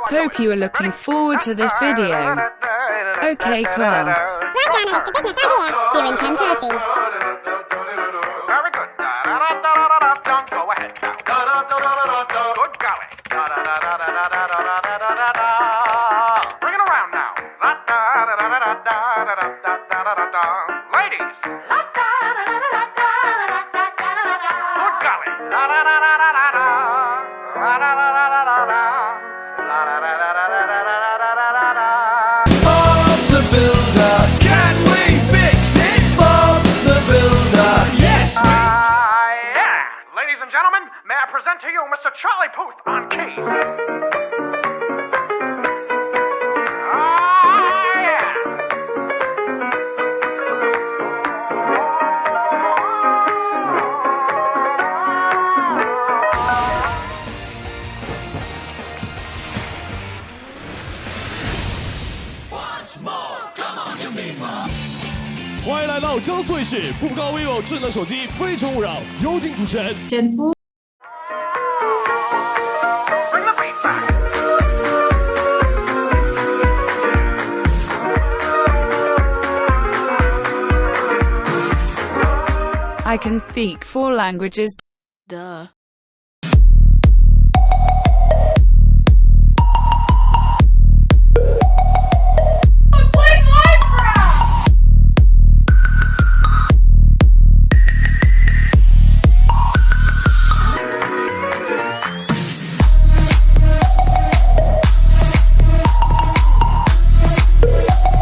Hope you are looking forward to this video. Okay class. Write down a list of business ideas during 10:30. Very good. Go ahead now. Good golly. Bring it around now. Ladies. Good golly. Bob the Builder, can we fix it? Bob the Builder, yes we Yeah. Ladies and gentlemen, may I present to you Mr. Charlie Puth on keys. Yeah. Once more, come on, you mean more. 欢迎来到江苏卫视步步高 vivo 智能手机非诚勿扰，有请主持人卷福。 Bring the beat back. I can speak 4 languages. Duh.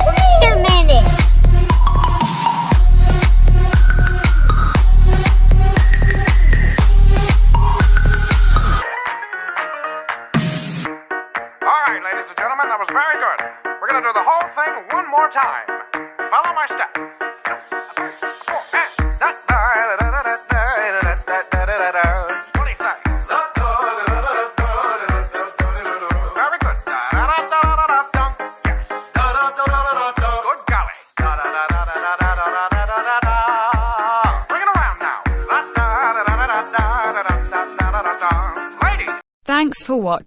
Wait a minute. All right, ladies and gentlemen, that was very good. We're going to do the whole thing one more time. Follow my steps. What do you say? Very good. Good golly. Bring it around now. Ladies. Thanks for watching.